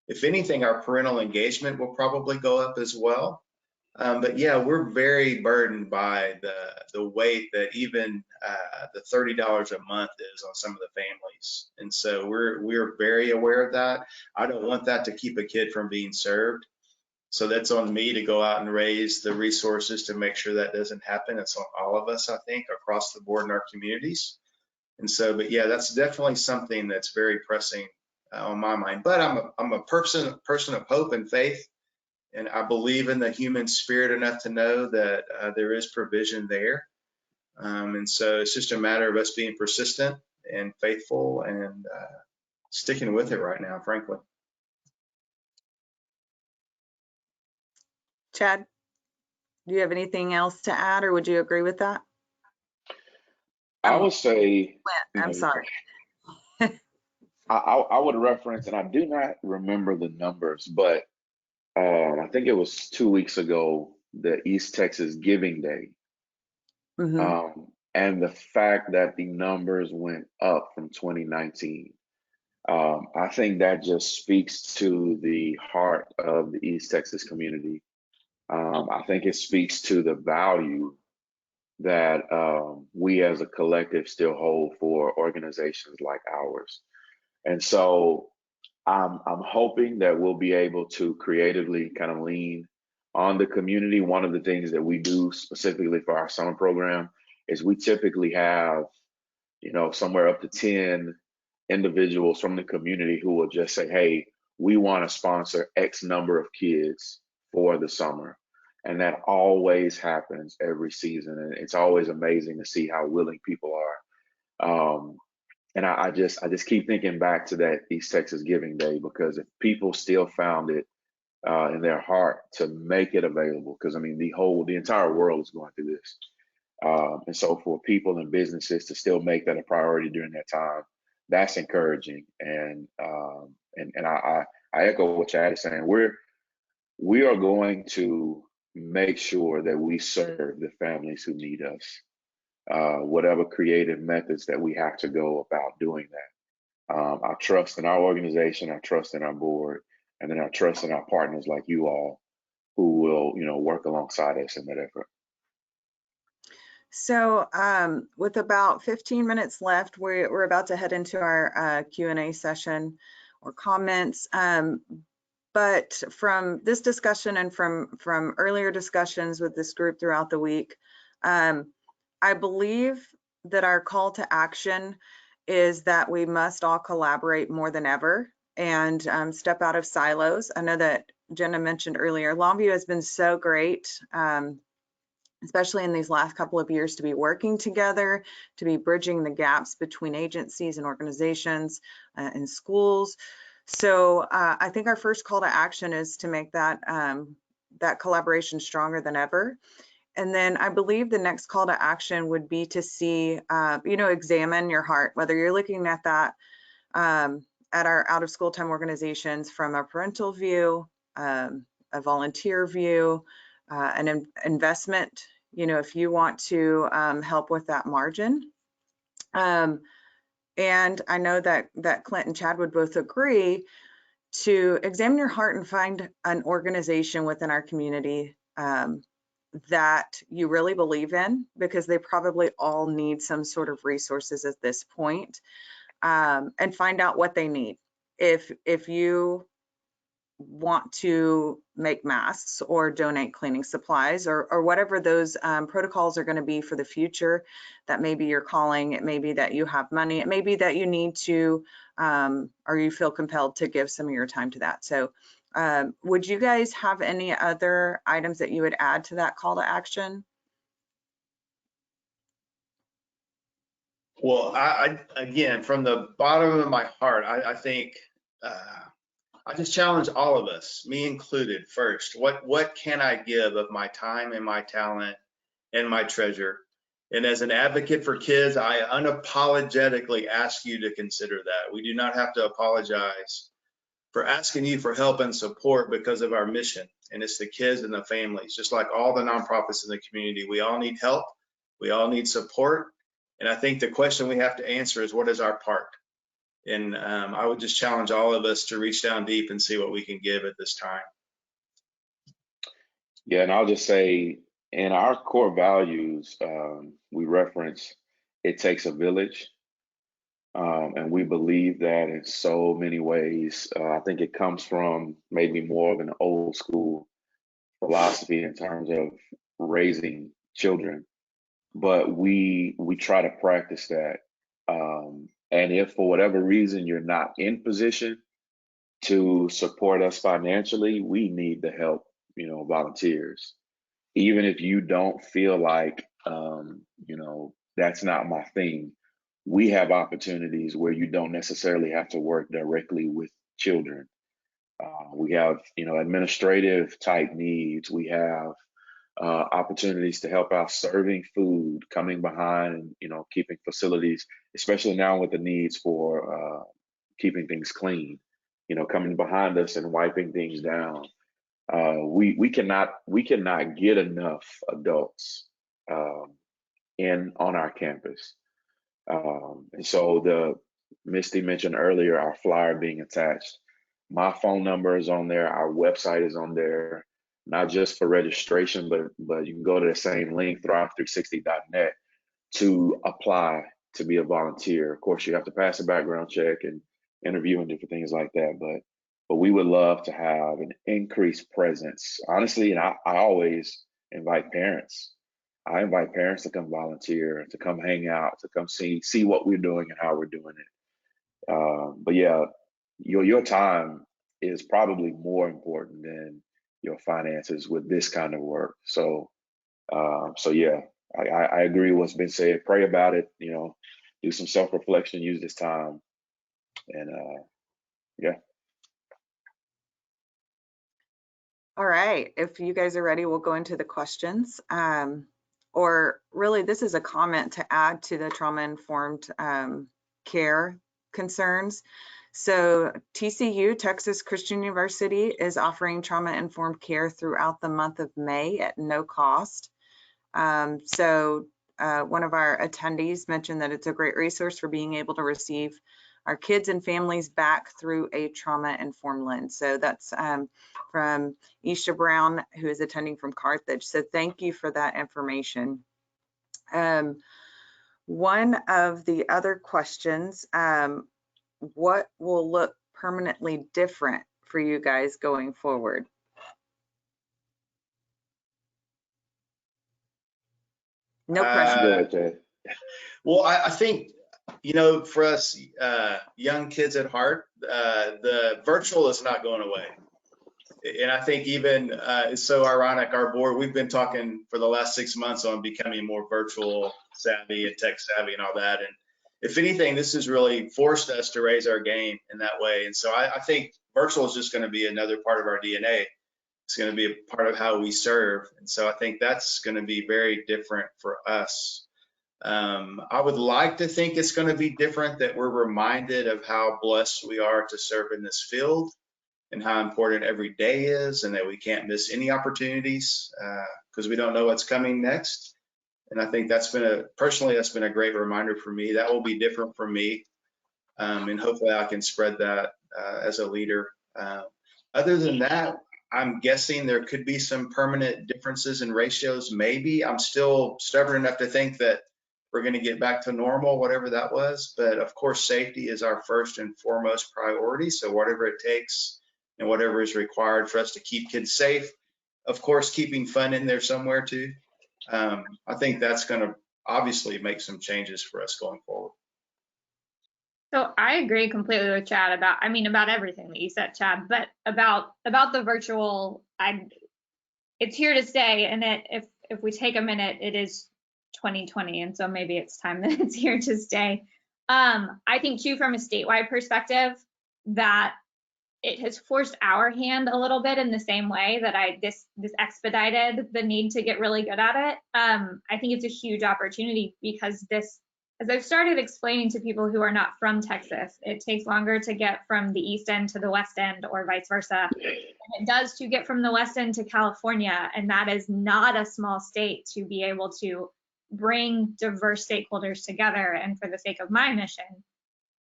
if anything, our parental engagement will probably go up as well. But yeah, we're very burdened by the weight that even the $30 a month is on some of the families. And so we're very aware of that. I don't want that to keep a kid from being served. So that's on me to go out and raise the resources to make sure that doesn't happen. It's on all of us, I think, across the board in our communities. And so, but yeah, that's definitely something that's very pressing on my mind. But I'm a person of hope and faith, and I believe in the human spirit enough to know that there is provision there. And so it's just a matter of us being persistent and faithful and sticking with it right now, frankly. Chad, do you have anything else to add, or would you agree with that? I would say, I'm sorry. I would reference, and I do not remember the numbers, but I think it was 2 weeks ago, the East Texas Giving Day. And the fact that the numbers went up from 2019. I think that just speaks to the heart of the East Texas community. I think it speaks to the value that we as a collective still hold for organizations like ours. And so I'm hoping that we'll be able to creatively kind of lean on the community. One of the things that we do specifically for our summer program is we typically have, somewhere up to 10 individuals from the community who will just say, hey, we want to sponsor X number of kids for the summer. And that always happens every season. And it's always amazing to see how willing people are. And I just keep thinking back to that East Texas Giving Day, because if people still found it in their heart to make it available, because I mean, the entire world is going through this. And so for people and businesses to still make that a priority during that time, that's encouraging. And I echo what Chad is saying. We are going to make sure that we serve the families who need us, whatever creative methods that we have to go about doing that. I trust in our organization, I trust in our board, and then I trust in our partners like you all who will, work alongside us in that effort. So with about 15 minutes left, we're about to head into our Q&A session or comments. But from this discussion and from earlier discussions with this group throughout the week, I believe that our call to action is that we must all collaborate more than ever and step out of silos. I know that Jenna mentioned earlier, Longview has been so great, especially in these last couple of years, to be working together, to be bridging the gaps between agencies and organizations and schools. So I think our first call to action is to make that that collaboration stronger than ever. And then I believe the next call to action would be to see, examine your heart, whether you're looking at that at our out of school time organizations from a parental view, a volunteer view, an investment, if you want to help with that margin. And I know that Clent and Chad would both agree to examine your heart and find an organization within our community that you really believe in, because they probably all need some sort of resources at this point, and find out what they need. If you want to make masks or donate cleaning supplies or whatever those protocols are going to be for the future, that maybe you're calling, it may be that you have money, it may be that you need to or you feel compelled to give some of your time to that. So would you guys have any other items that you would add to that call to action? Well, I again, from the bottom of my heart, I think I just challenge all of us, me included, first. What can I give of my time and my talent and my treasure? And as an advocate for kids, I unapologetically ask you to consider that. We do not have to apologize for asking you for help and support because of our mission. And it's the kids and the families, just like all the nonprofits in the community. We all need help. We all need support. And I think the question we have to answer is, what is our part? And I would just challenge all of us to reach down deep and see what we can give at this time. Yeah, and I'll just say, in our core values, we reference it takes a village. And we believe that in so many ways. I think it comes from maybe more of an old school philosophy in terms of raising children, but we try to practice that. And if for whatever reason you're not in position to support us financially, we need the help, volunteers. Even if you don't feel like You know, that's not my thing. We have opportunities where you don't necessarily have to work directly with children. We have, you know, administrative type needs. We have opportunities to help out serving food, coming behind, you know, keeping facilities, especially now with the needs for keeping things clean, you know, coming behind us and wiping things down. We cannot get enough adults in on our campus. And so Misty mentioned earlier our flyer being attached. My phone number is on there. Our website is on there, not just for registration, but you can go to the same link, thrive360.net, to apply to be a volunteer. Of course, you have to pass a background check and interview and different things like that. But we would love to have an increased presence. Honestly, and I always invite parents. I invite parents to come volunteer, to come hang out, to come see what we're doing and how we're doing it. But yeah, your time is probably more important than your finances with this kind of work. So yeah, I agree with what's been said. Pray about it, you know, do some self-reflection, use this time, and yeah. All right, if you guys are ready, we'll go into the questions. Or really, this is a comment to add to the trauma-informed care concerns. So TCU, Texas Christian University, is offering trauma-informed care throughout the month of May at no cost. So one of our attendees mentioned that it's a great resource for being able to receive our kids and families back through a trauma-informed lens. So that's from Isha Brown, who is attending from Carthage. So thank you for that information. One of the other questions, what will look permanently different for you guys going forward? No pressure. Go ahead, Ted. Well, I think, you know, for us young kids at heart, the virtual is not going away. And I think even it's so ironic, our board, we've been talking for the last 6 months on becoming more virtual savvy and tech savvy and all that. And if anything, this has really forced us to raise our game in that way. And so I think virtual is just going to be another part of our DNA. It's going to be a part of how we serve. And so I think that's going to be very different for us. I would like to think it's going to be different, that we're reminded of how blessed we are to serve in this field and how important every day is, and that we can't miss any opportunities because we don't know what's coming next. And I think that's been personally, that's been a great reminder for me. That will be different for me. And hopefully I can spread that as a leader. Other than that, I'm guessing there could be some permanent differences in ratios. Maybe. I'm still stubborn enough to think that we're going to get back to normal, whatever that was. But of course, safety is our first and foremost priority. So whatever it takes and whatever is required for us to keep kids safe, of course, keeping fun in there somewhere too. I think that's going to obviously make some changes for us going forward. So I agree completely with Chad about everything that you said, Chad, but about the virtual, it's here to stay. And if we take a minute, it is 2020. And so maybe it's time that it's here to stay. I think too, from a statewide perspective, that it has forced our hand a little bit in the same way that this expedited the need to get really good at it. I think it's a huge opportunity because this, as I've started explaining to people who are not from Texas, it takes longer to get from the East End to the West End or vice versa. And it does to get from the West End to California. And that is not a small state to be able to bring diverse stakeholders together. And for the sake of my mission,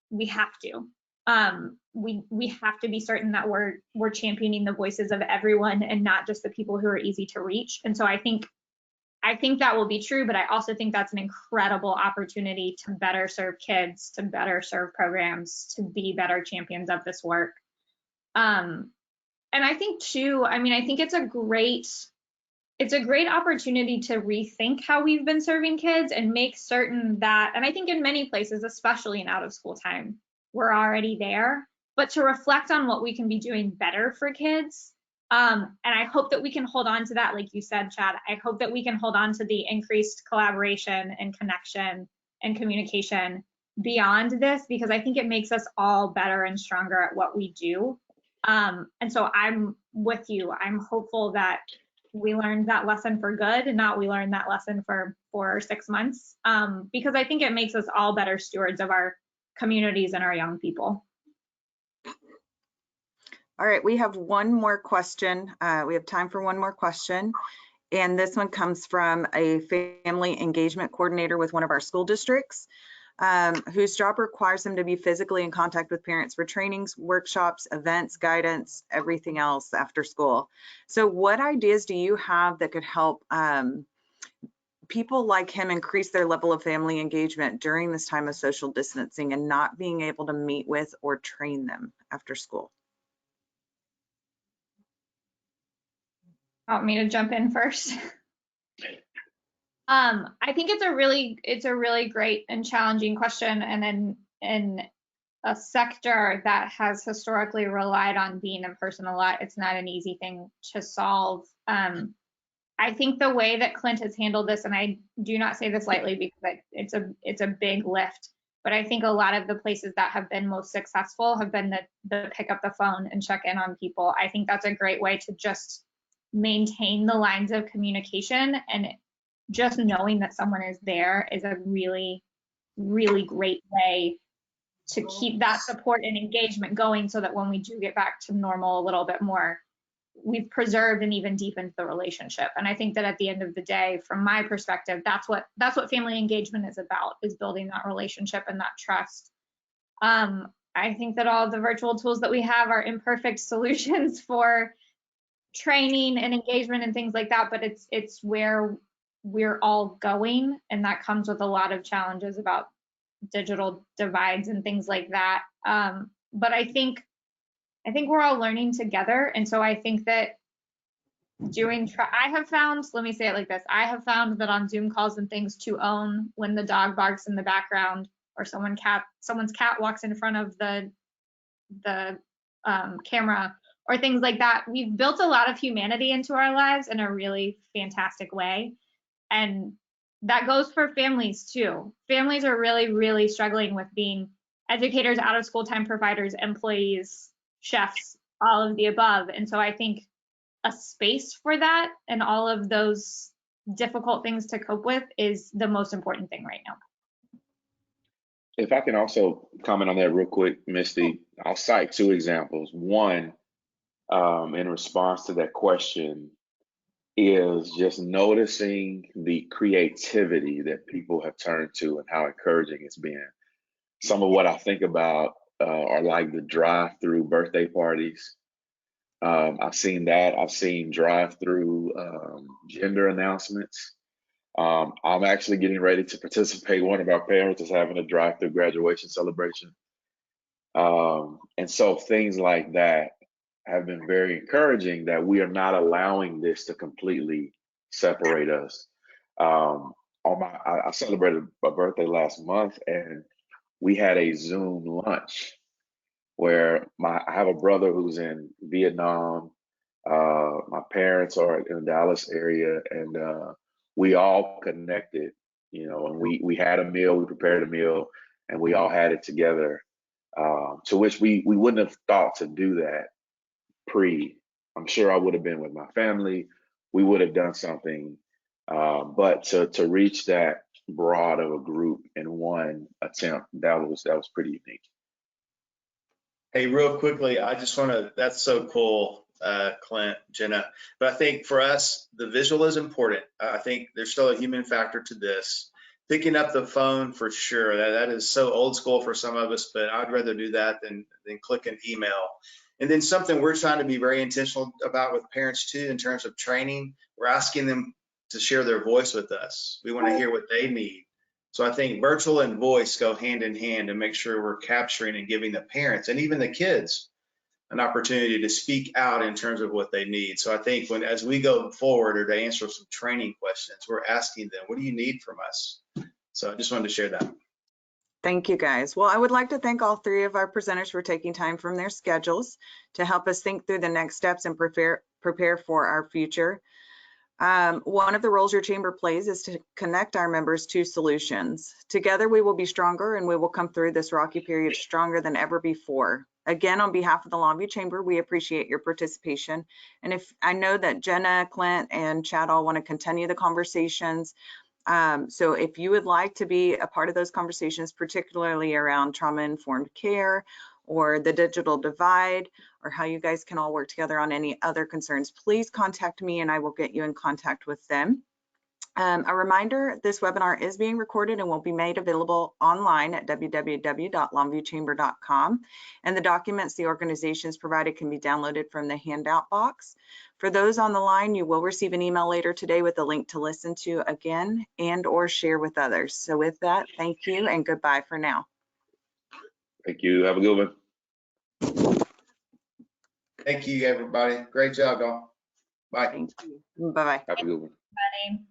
we have to. We have to be certain that we're championing the voices of everyone and not just the people who are easy to reach. And so I think that will be true, but I also think that's an incredible opportunity to better serve kids, to better serve programs, to be better champions of this work. And I think too, I think it's a great opportunity to rethink how we've been serving kids and make certain that, and I think in many places, especially in out of school time, we're already there, but to reflect on what we can be doing better for kids And I hope that we can hold on to that, like you said, Chad. I hope that we can hold on to the increased collaboration and connection and communication beyond this, because I think it makes us all better and stronger at what we do. And so I'm with you. I'm hopeful that we learned that lesson for good and not we learned that lesson for 4 or 6 months, because I think it makes us all better stewards of our communities and our young people. All right, we have one more question. We have time for one more question. And this one comes from a family engagement coordinator with one of our school districts, whose job requires them to be physically in contact with parents for trainings, workshops, events, guidance, everything else after school. So what ideas do you have that could help people like him increase their level of family engagement during this time of social distancing and not being able to meet with or train them after school? Want me to jump in first? I think it's a really great and challenging question, and in a sector that has historically relied on being in person a lot, it's not an easy thing to solve. I think the way that Clent has handled this, and I do not say this lightly because it's a big lift, but I think a lot of the places that have been most successful have been the pick up the phone and check in on people. I think that's a great way to just maintain the lines of communication, and just knowing that someone is there is a really, really great way to keep that support and engagement going, so that when we do get back to normal a little bit more, we've preserved and even deepened the relationship. And I think that at the end of the day, from my perspective, that's what family engagement is about, is building that relationship and that trust. I think that all the virtual tools that we have are imperfect solutions for training and engagement and things like that, but it's where we're all going, and that comes with a lot of challenges about digital divides and things like that. But I think we're all learning together, and so I think that I have found, let me say it like this, I have found that on Zoom calls and things, to own when the dog barks in the background or someone's cat walks in front of the camera or things like that, we've built a lot of humanity into our lives in a really fantastic way. And that goes for families too. Families are really, really struggling with being educators, out of school time providers, employees, chefs, all of the above. And so I think a space for that and all of those difficult things to cope with is the most important thing right now. If I can also comment on that real quick, Misty, I'll cite 2 examples. One, in response to that question, is just noticing the creativity that people have turned to and how encouraging it's been. Some of what I think about are like the drive-through birthday parties. I've seen that. I've seen drive-through gender announcements. I'm actually getting ready to participate. One of our parents is having a drive-through graduation celebration. And so things like that have been very encouraging, that we are not allowing this to completely separate us. I celebrated a birthday last month, and we had a Zoom lunch where I have a brother who's in Vietnam. My parents are in the Dallas area, and we all connected, and we had a meal, we prepared a meal, and we all had it together. To which we wouldn't have thought to do that I'm sure I would have been with my family. We would have done something, but to reach that broad of a group in one attempt, that was pretty unique. Hey, real quickly, I just want to, that's so cool, Clent, Jenna. But I think for us, the visual is important. I think there's still a human factor to this. Picking up the phone for sure, that is so old school for some of us, but I'd rather do that than click an email. And then something we're trying to be very intentional about with parents too, in terms of training, we're asking them to share their voice with us. We want to hear what they need. So I think virtual and voice go hand in hand to make sure we're capturing and giving the parents and even the kids an opportunity to speak out in terms of what they need. So I think as we go forward, or to answer some training questions, we're asking them, what do you need from us? So I just wanted to share that. Thank you, guys. Well, I would like to thank all three of our presenters for taking time from their schedules to help us think through the next steps and prepare for our future. One of the roles your chamber plays is to connect our members to solutions. Together, we will be stronger and we will come through this rocky period stronger than ever before. Again, on behalf of the Longview Chamber, we appreciate your participation. And if I know that Jenna, Clent, and Chad all want to continue the conversations. So if you would like to be a part of those conversations, particularly around trauma-informed care or the digital divide, or how you guys can all work together on any other concerns, please contact me and I will get you in contact with them. A reminder, this webinar is being recorded and will be made available online at www.longviewchamber.com. And the documents the organizations provided can be downloaded from the handout box. For those on the line, you will receive an email later today with a link to listen to again and or share with others. So with that, thank you and goodbye for now. Thank you. Have a good one. Thank you, everybody. Great job, y'all. Bye. Thank you. Bye-bye. Have a good one. Everybody.